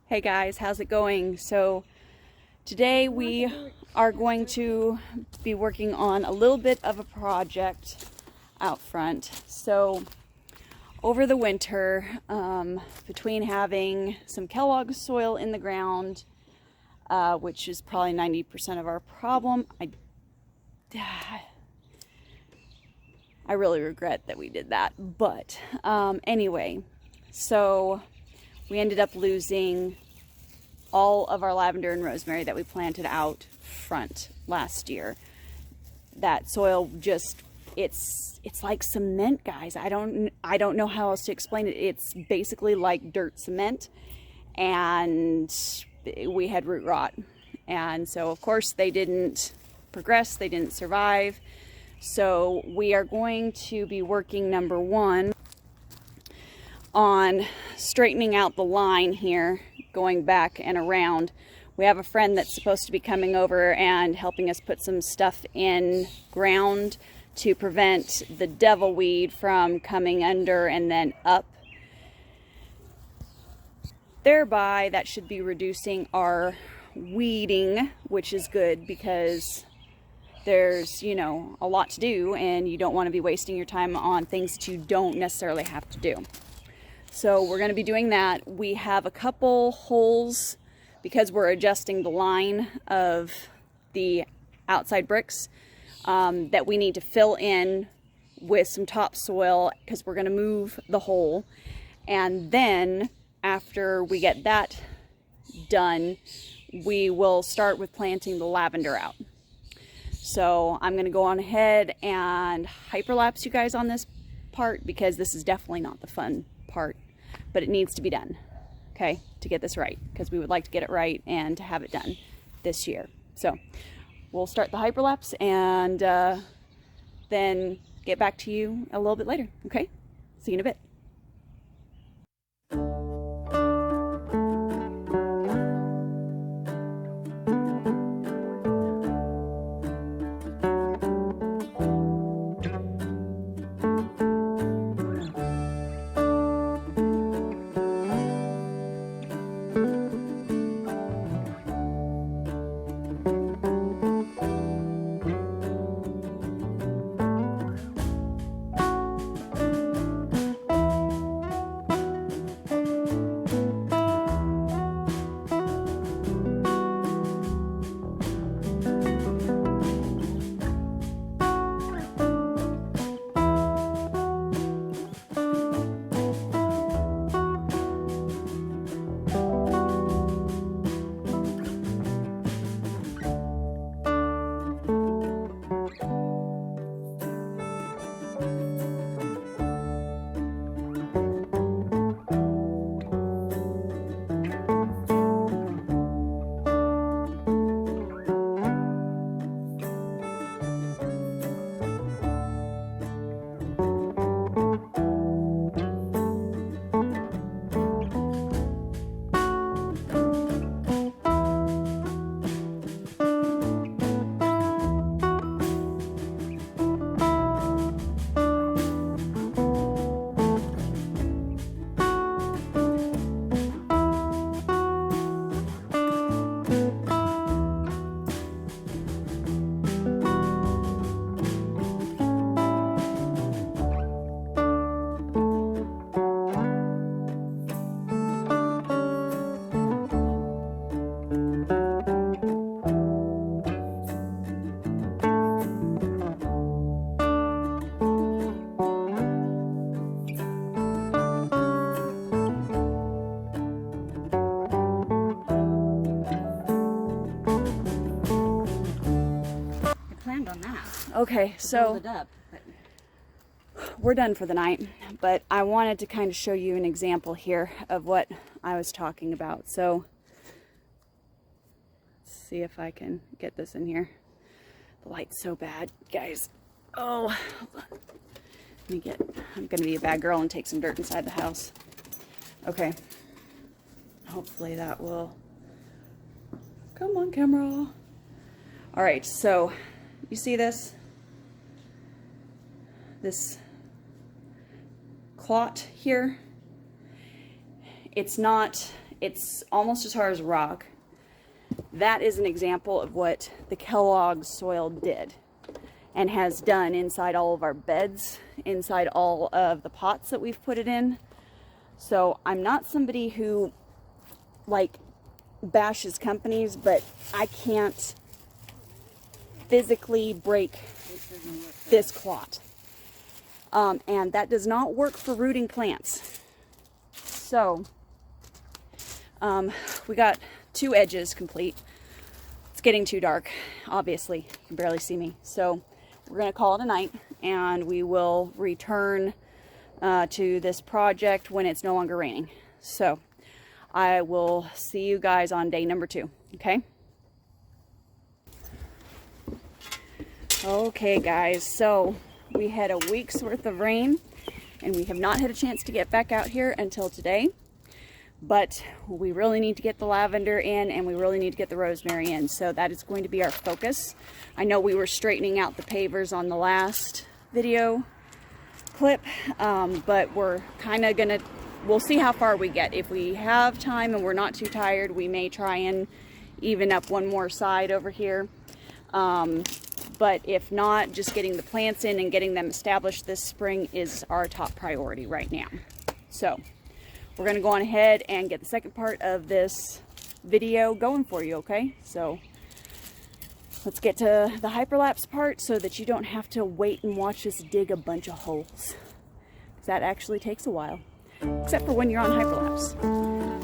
Hey guys, how's it going? So today we are going to be working on a little bit of a project out front. So over the winter, between having some Kellogg soil in the ground, which is probably 90% of our problem, I really regret that we did that. But anyway, so we ended up losing all of our lavender and rosemary that we planted out front last year. That soil just, it's like cement, guys. I don't know how else to explain it. It's basically like dirt cement, and we had root rot. And so of course they didn't progress, they didn't survive. So we are going to be working, number one, on straightening out the line here, going back and around. We have a friend that's supposed to be coming over and helping us put some stuff in ground to prevent the devil weed from coming under and then up. Thereby, that should be reducing our weeding, which is good because there's, you know, a lot to do and you don't want to be wasting your time on things that you don't necessarily have to do. So we're going to be doing that. We have a couple holes because we're adjusting the line of the outside bricks that we need to fill in with some topsoil because we're going to move the hole. And then after we get that done, we will start with planting the lavender out. So I'm going to go on ahead and hyperlapse you guys on this part because this is definitely not the fun part, but it needs to be done, okay, to get this right, because we would like to get it right and to have it done this year. So we'll start the hyperlapse and then get back to you a little bit later, okay? See you in a bit. Okay, so we're done for the night, but I wanted to kind of show you an example here of what I was talking about. So let's see if I can get this in here. The light's so bad, guys. Oh, hold on. I'm gonna be a bad girl and take some dirt inside the house. Okay, hopefully that will, come on camera. All right, so you see this clot here? It's not it's almost as hard as rock. That is an example of what the Kellogg's soil did and has done inside all of our beds, inside all of the pots that we've put it in. So I'm not somebody who like bashes companies, but I can't physically break this clot. And that does not work for rooting plants. So we got 2 edges complete. It's getting too dark, obviously. You can barely see me. So we're going to call it a night, and we will return to this project when it's no longer raining. So I will see you guys on day number 2, okay? Okay guys, so we had a week's worth of rain, and we have not had a chance to get back out here until today. But we really need to get the lavender in, and we really need to get the rosemary in. So that is going to be our focus. I know we were straightening out the pavers on the last video clip, but we're kind of gonna, we'll see how far we get. If we have time and we're not too tired, we may try and even up one more side over here. But if not, just getting the plants in and getting them established this spring is our top priority right now. So we're going to go on ahead and get the second part of this video going for you, okay? So let's get to the hyperlapse part so that you don't have to wait and watch us dig a bunch of holes. That actually takes a while, except for when you're on hyperlapse.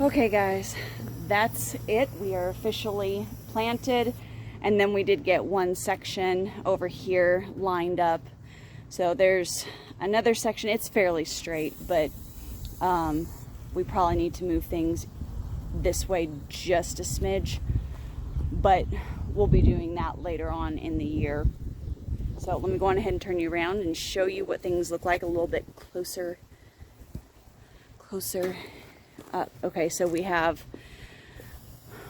Okay guys, that's it. We are officially planted, and then we did get one section over here lined up. So there's another section. It's fairly straight, but we probably need to move things this way just a smidge, but we'll be doing that later on in the year. So let me go on ahead and turn you around and show you what things look like a little bit closer up. Okay, so we have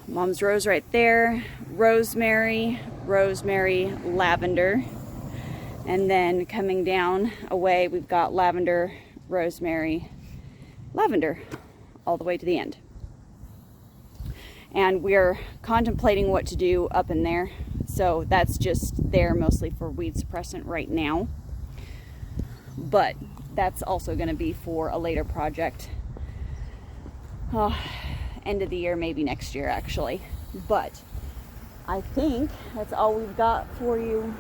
Mom's Rose right there, Rosemary, Lavender, and then coming down away we've got Lavender, Rosemary, Lavender, all the way to the end. And we're contemplating what to do up in there, so that's just there mostly for weed suppressant right now, but that's also going to be for a later project. End of the year, maybe next year actually. But I think that's all we've got for you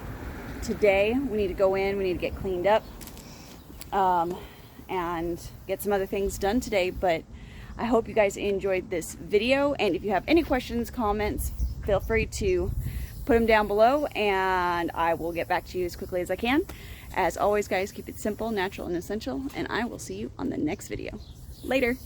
today. We need to go in, we need to get cleaned up, and get some other things done today. But I hope you guys enjoyed this video, and if you have any questions, comments, feel free to put them down below and I will get back to you as quickly as I can. As always guys, keep it simple, natural, and essential, and I will see you on the next video. Later.